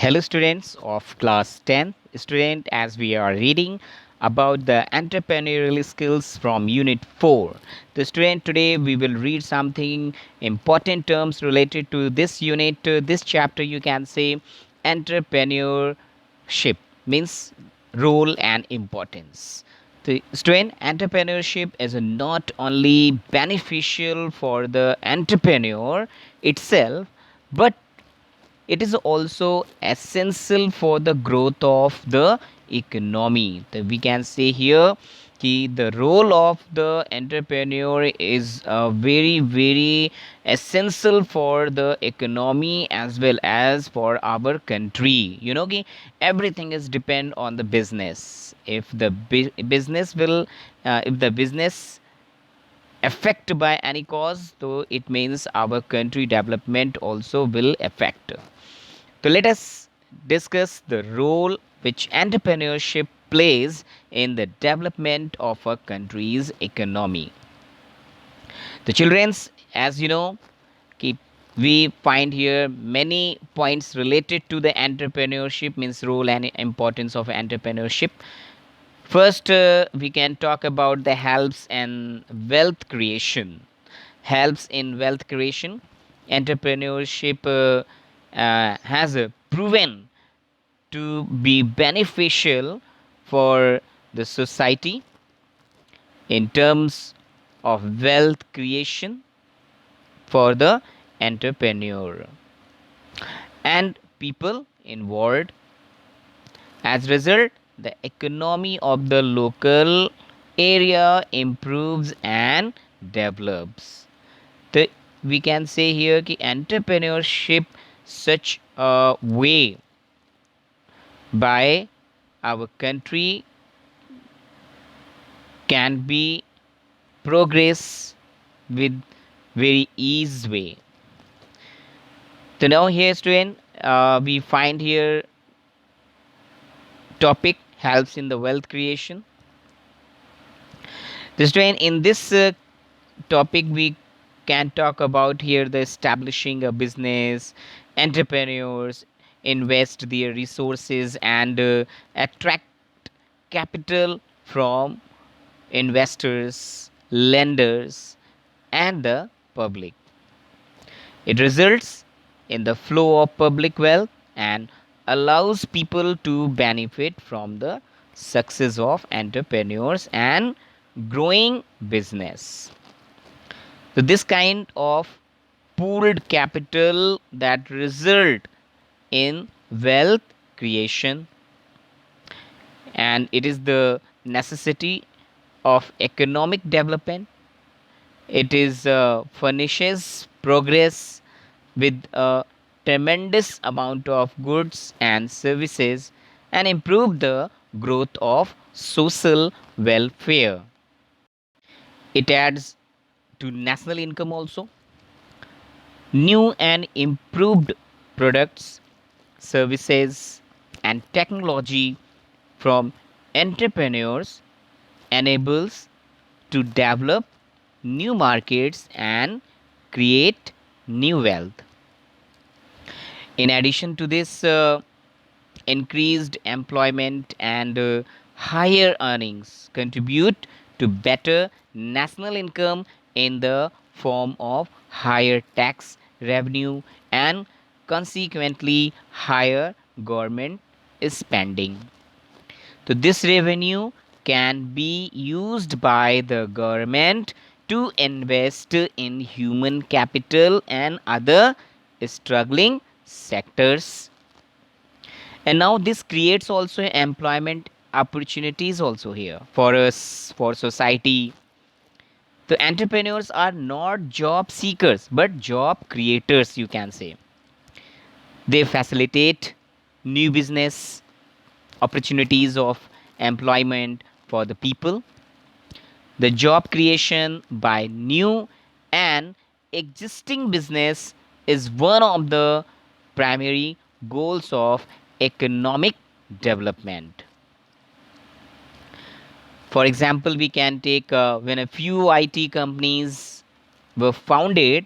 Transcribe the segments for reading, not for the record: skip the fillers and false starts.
Hello, students of class 10. Student, as we are reading about the entrepreneurial skills from Unit 4. The student, today we will read something important terms related to this unit, this chapter. You can say entrepreneurship means role and importance. The student entrepreneurship is not only beneficial for the entrepreneur itself, but it is also essential for the growth of the economy. We can say here the role of the entrepreneur is very essential for the economy as well as for our country. Everything is depend on the business. If the business will if the business affect by any cause, so it means our country development also will affect. So let us discuss the role which entrepreneurship plays in the development of a country's economy. The children's, as you know, keep we find here many points related to the entrepreneurship means role and importance of entrepreneurship. First, we can talk about the helps and wealth creation. Helps in wealth creation. Entrepreneurship has proven to be beneficial for the society in terms of wealth creation for the entrepreneur and people involved. As a result, the economy of the local area improves and develops. The, we can say here that entrepreneurship such a way by our country can be progress with very easy way. So now here student, we find here topic helps in the wealth creation. The student, in this topic we can talk about here the establishing a business. Entrepreneurs invest their resources and attract capital from investors, lenders, and the public. It results in the flow of public wealth and allows people to benefit from the success of entrepreneurs and growing business. So this kind of pooled capital that result in wealth creation, and it is the necessity of economic development. It is furnishes progress with a tremendous amount of goods and services and improve the growth of social welfare. It adds to national income also. New and improved products, services, and technology from entrepreneurs enables to develop new markets and create new wealth. In addition to this, increased employment and higher earnings contribute to better national income in the form of higher tax revenue and consequently higher government spending. So this revenue can be used by the government to invest in human capital and other struggling sectors. And now this creates also employment opportunities also here for us, for society. The entrepreneurs are not job seekers but job creators, you can say. They facilitate new business opportunities of employment for the people. The job creation by new and existing business is one of the primary goals of economic development. For example, we can take when a few IT companies were founded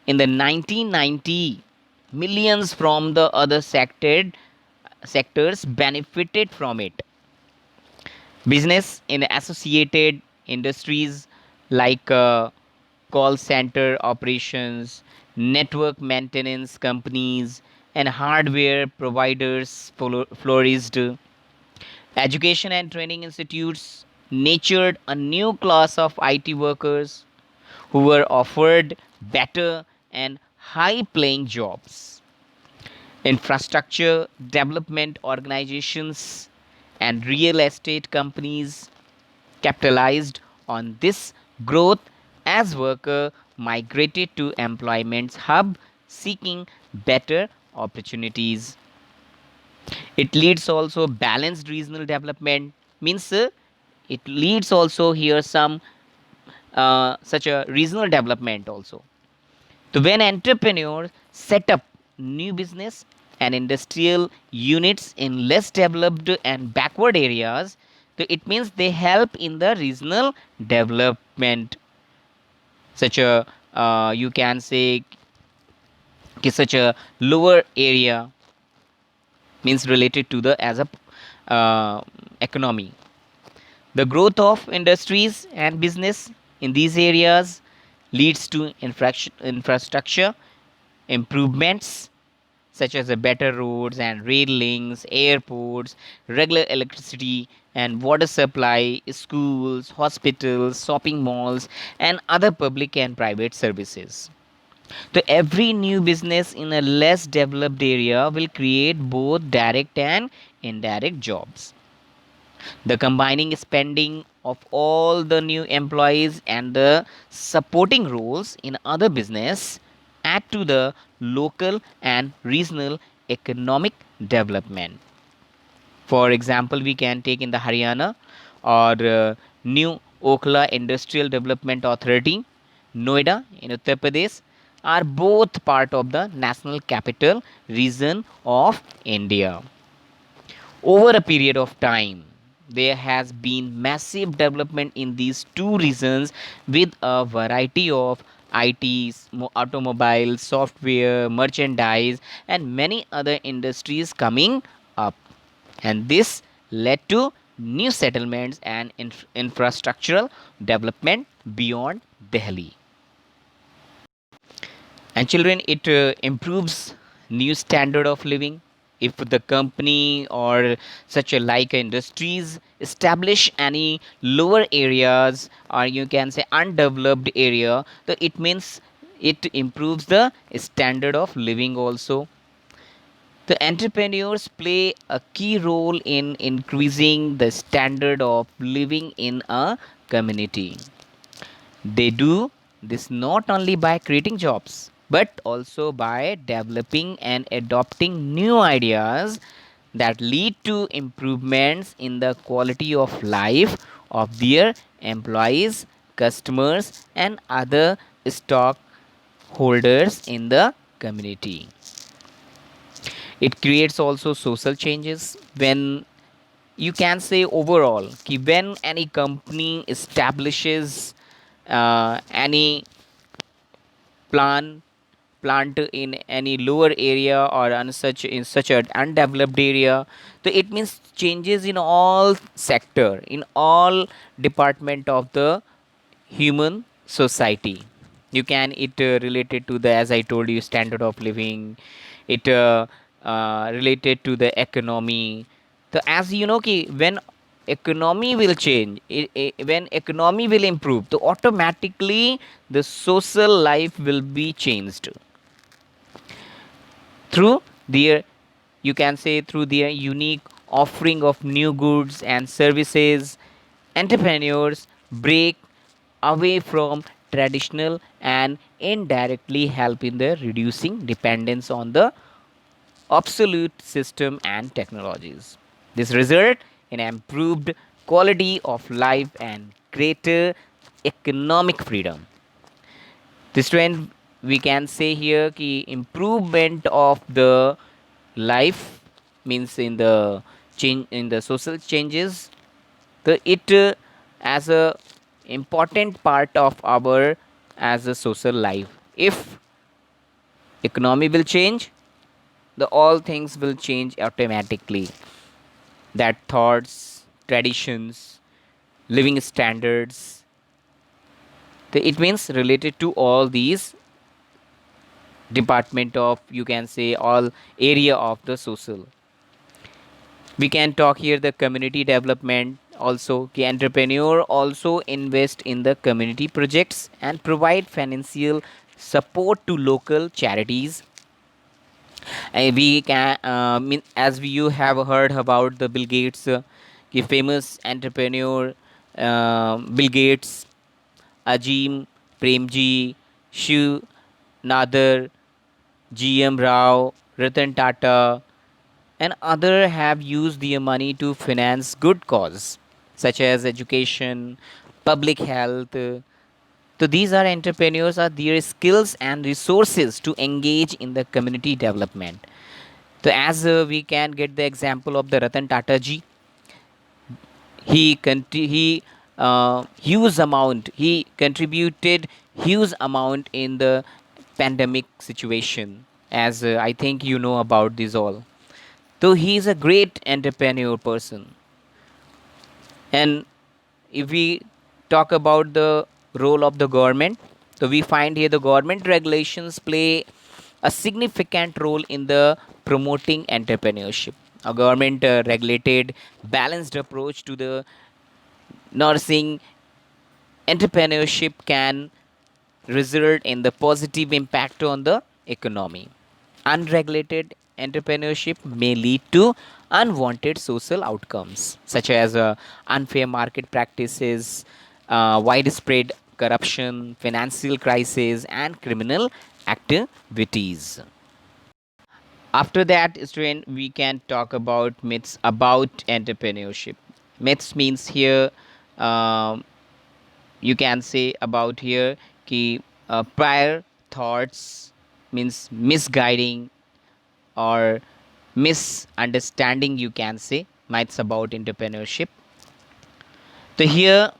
in the 1990, millions from the other sectors benefited from it. Business in associated industries like call center operations, network maintenance companies, and hardware providers flourished. Education and training institutes nurtured a new class of IT workers who were offered better and high paying jobs. Infrastructure development organizations and real estate companies capitalized on this growth as workers migrated to employment hub seeking better opportunities. It leads also balanced regional development, means it leads also here some such a regional development also. So when entrepreneurs set up new business and industrial units in less developed and backward areas, so it means they help in the regional development. Such a you can say such a lower area means related to the as a economy. The growth of industries and business in these areas leads to infrastructure improvements such as better roads and rail links, airports, regular electricity and water supply, schools, hospitals, shopping malls, and other public and private services. So, every new business in a less developed area will create both direct and indirect jobs. The combining spending of all the new employees and the supporting roles in other business add to the local and regional economic development. For example, we can take in the Haryana or New Okla Industrial Development Authority, Noida in Uttar Pradesh, are both part of the national capital region of India. Over a period of time, there has been massive development in these two regions with a variety of ITs, automobiles, software, merchandise, and many other industries coming up. And this led to new settlements and infrastructural development beyond Delhi. And children, it improves new standard of living. If the company or such a like industries establish any lower areas or you can say undeveloped area, so it means it improves the standard of living also. The entrepreneurs play a key role in increasing the standard of living in a community. They do this not only by creating jobs, but also by developing and adopting new ideas that lead to improvements in the quality of life of their employees, customers, and other stockholders in the community. It creates also social changes when you can say overall when any company establishes any plan plant in any lower area or in such an undeveloped area, so it means changes in all sector in all department of the human society. You can it related to the as I told you standard of living, it related to the economy. So as you know ki when economy will change when economy will improve, so automatically the social life will be changed through their you can say through their unique offering of new goods and services. Entrepreneurs break away from traditional and indirectly help in the reducing dependence on the obsolete system and technologies. This result in improved quality of life and greater economic freedom. This trend we can say here ki improvement of the life means in the change in the social changes, the it as a important part of our as a social life. If economy will change, the all things will change automatically. That thoughts, traditions, living standards, it means related to all these department of, you can say, all area of the social. We can talk here the community development also. The entrepreneur also invest in the community projects and provide financial support to local charities. We can as you have heard about the Bill Gates, the famous entrepreneur, Bill Gates, Ajim Premji, Shiv Nadar, GM Rao, Ratan Tata, and other have used their money to finance good cause such as education, public health. So these are entrepreneurs are their skills and resources to engage in the community development. So as we can get the example of the Ratan Tata ji, he contributed huge amount in the pandemic situation. As I think you know about this all. So he is a great entrepreneur person. And if we talk about the role of the government, so we find here the government regulations play a significant role in the promoting entrepreneurship. A government regulated balanced approach to the nursing entrepreneurship can result in the positive impact on the economy. Unregulated entrepreneurship may lead to unwanted social outcomes such as unfair market practices, widespread corruption, financial crisis, and criminal activities. After that, student, we can talk about myths about entrepreneurship. Myths means here, um, you can say about here ki prior thoughts means misguiding or misunderstanding, you can say, myths about entrepreneurship. So here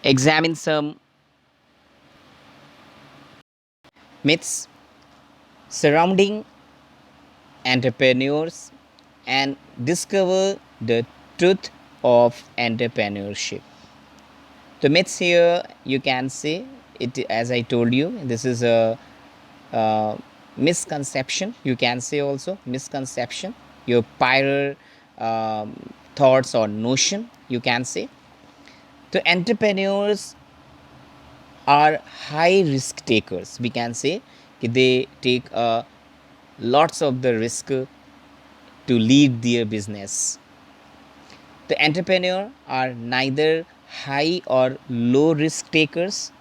examine some myths surrounding entrepreneurs and discover the truth of entrepreneurship. The myths here, you can say it, as I told you, this is a misconception, you can say also misconception, your prior thoughts or notion, you can say. The entrepreneurs are high risk takers, we can say. They take lots of the risk to lead their business. The entrepreneur are neither high or low risk takers.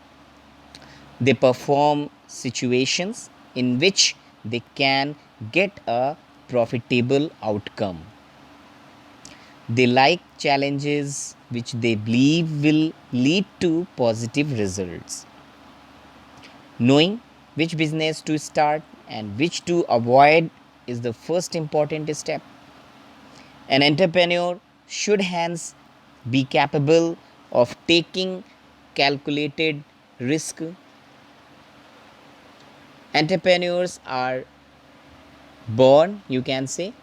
They perform situations in which they can get a profitable outcome. They like challenges which they believe will lead to positive results. Knowing which business to start and which to avoid is the first important step. An entrepreneur should hence be capable of taking calculated risk. Entrepreneurs are born, you can say.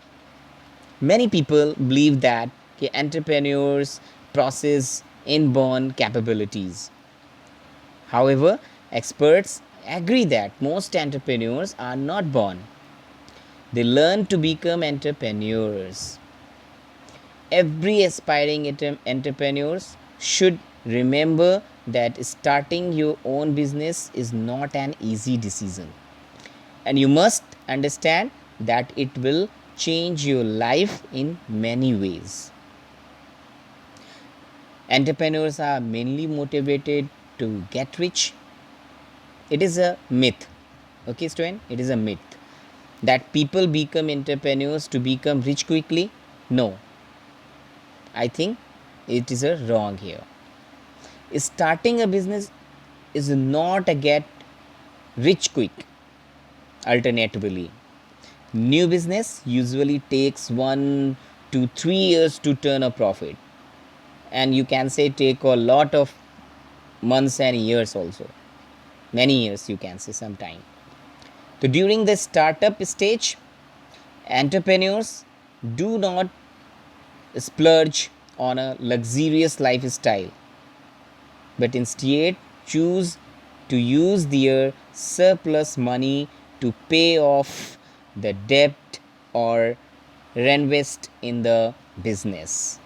Many people believe that entrepreneurs possess inborn capabilities. However, experts agree that most entrepreneurs are not born. They learn to become entrepreneurs. Every aspiring entrepreneur should remember that starting your own business is not an easy decision. And you must understand that it will change your life in many ways. Entrepreneurs are mainly motivated to get rich. It is a myth. Okay, student, it is a myth that people become entrepreneurs to become rich quickly. No, I think it is a wrong here. Starting a business is not a get rich quick. Alternatively, new business usually takes 1 to 3 years to turn a profit, and you can say take a lot of months and years also, many years, you can say sometime. So during the startup stage, entrepreneurs do not splurge on a luxurious lifestyle, but instead choose to use their surplus money to pay off the debt or reinvest in the business.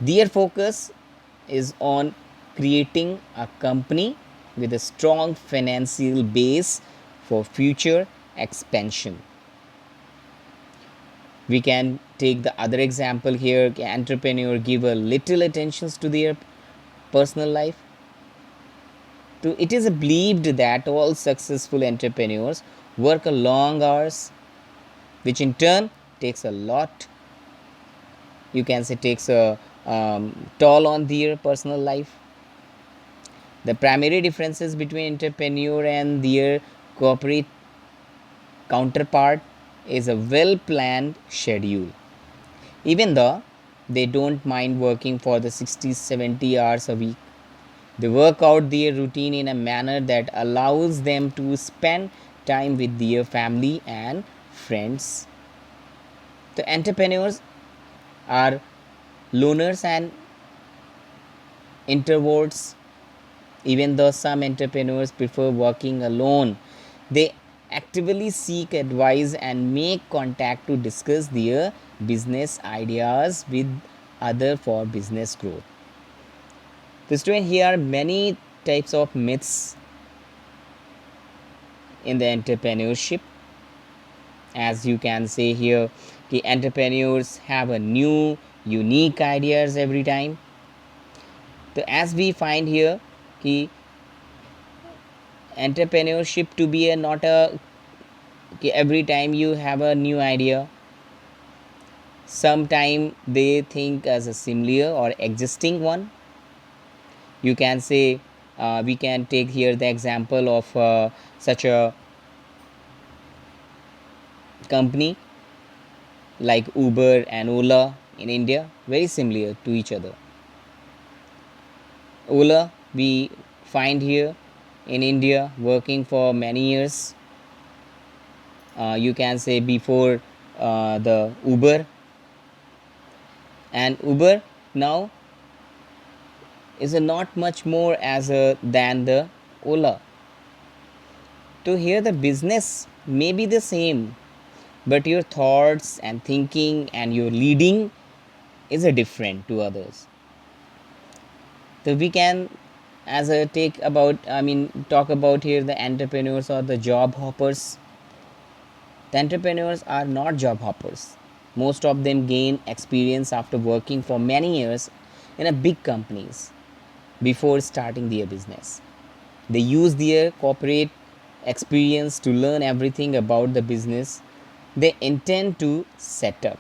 Their focus is on creating a company with a strong financial base for future expansion. We can take the other example here. Entrepreneur give a little attentions to their personal life. So it is believed that all successful entrepreneurs work a long hours, which in turn takes a lot, you can say, takes a toll on their personal life. The primary differences between entrepreneur and their corporate counterpart is a well planned schedule. Even though they don't mind working for the 60-70 hours a week, they work out their routine in a manner that allows them to spend time with their family and friends. The entrepreneurs are loners and introverts. Even though some entrepreneurs prefer working alone, they actively seek advice and make contact to discuss their business ideas with others for business growth. The student, here are many types of myths in the entrepreneurship. As you can say here, the entrepreneurs have a new unique ideas every time. So as we find here, the entrepreneurship to be a not a every time you have a new idea. Sometime they think as a similar or existing one. You can say we can take here the example of such a company like Uber and Ola in India, very similar to each other. Ola we find here in India working for many years. You can say before the Uber, and Uber now is not much more as than the Ola. To here the business may be the same, but your thoughts and thinking and your leading is a different to others. So we can as a take about talk about here the entrepreneurs or the job hoppers. The entrepreneurs are not job hoppers. Most of them gain experience after working for many years in a big companies before starting their business. They use their corporate experience to learn everything about the business they intend to set up.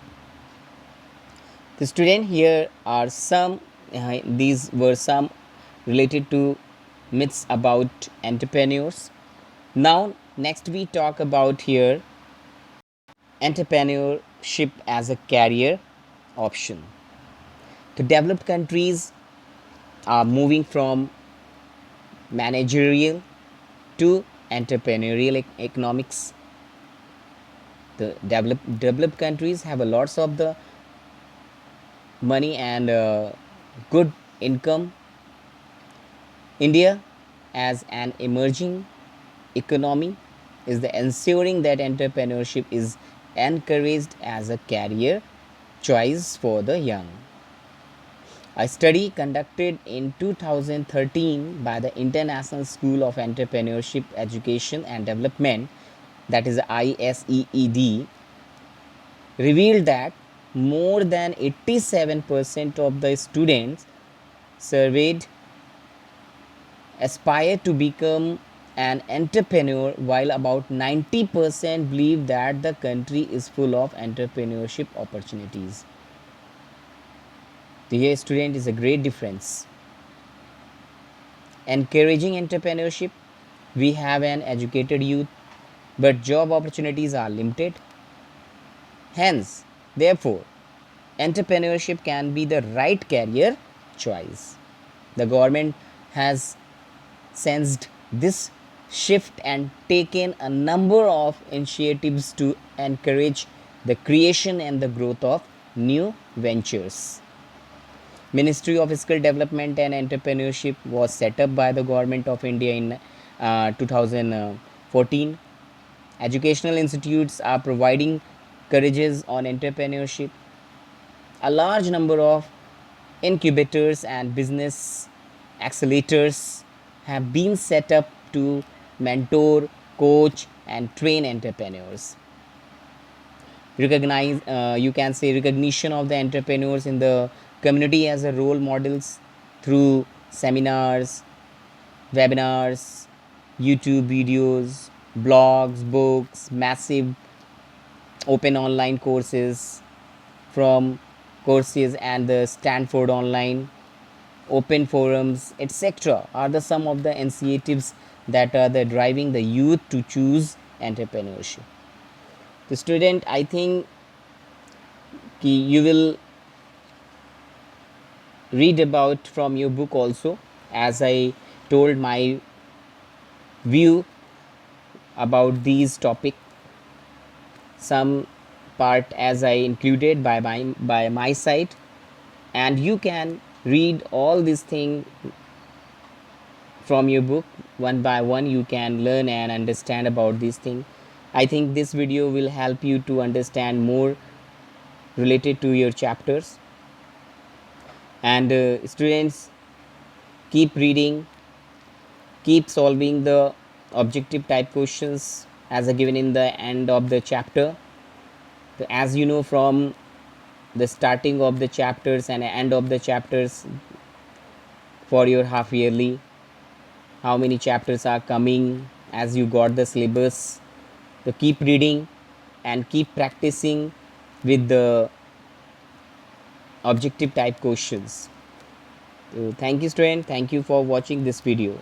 The student, here are some these were some related to myths about entrepreneurs. Now next we talk about here entrepreneurship as a career option. The developed countries are moving from managerial to entrepreneurial economics. The developed countries have a lots of the money and good income. India, as an emerging economy, is the ensuring that entrepreneurship is encouraged as a career choice for the young. A study conducted in 2013 by the International School of Entrepreneurship Education and Development, that is ISEED, revealed that more than 87% of the students surveyed aspire to become an entrepreneur, while about 90% believe that the country is full of entrepreneurship opportunities. The here student is a great difference. Encouraging entrepreneurship, we have an educated youth, but job opportunities are limited. Hence, therefore, entrepreneurship can be the right career choice. The government has sensed this shift and taken a number of initiatives to encourage the creation and the growth of new ventures. Ministry of Skill Development and Entrepreneurship was set up by the Government of India in 2014. Educational institutes are providing courages on entrepreneurship. A large number of incubators and business accelerators have been set up to mentor, coach, and train entrepreneurs. You can say recognition of the entrepreneurs in the community as a role models through seminars, webinars, YouTube videos, blogs, books, massive open online courses from courses and the Stanford online open forums, etc., are the some of the initiatives that are the driving the youth to choose entrepreneurship. The student, I think you will read about from your book also, as I told my view about these topic, some part as I included by my side, and you can read all these things from your book. One by one you can learn and understand about this thing. I think this video will help you to understand more related to your chapters. And students, keep reading, keep solving the objective type questions as given in the end of the chapter. As you know, from the starting of the chapters and end of the chapters for your half yearly, how many chapters are coming as you got the syllabus. So keep reading and keep practicing with the objective type questions. So thank you student, thank you for watching this video.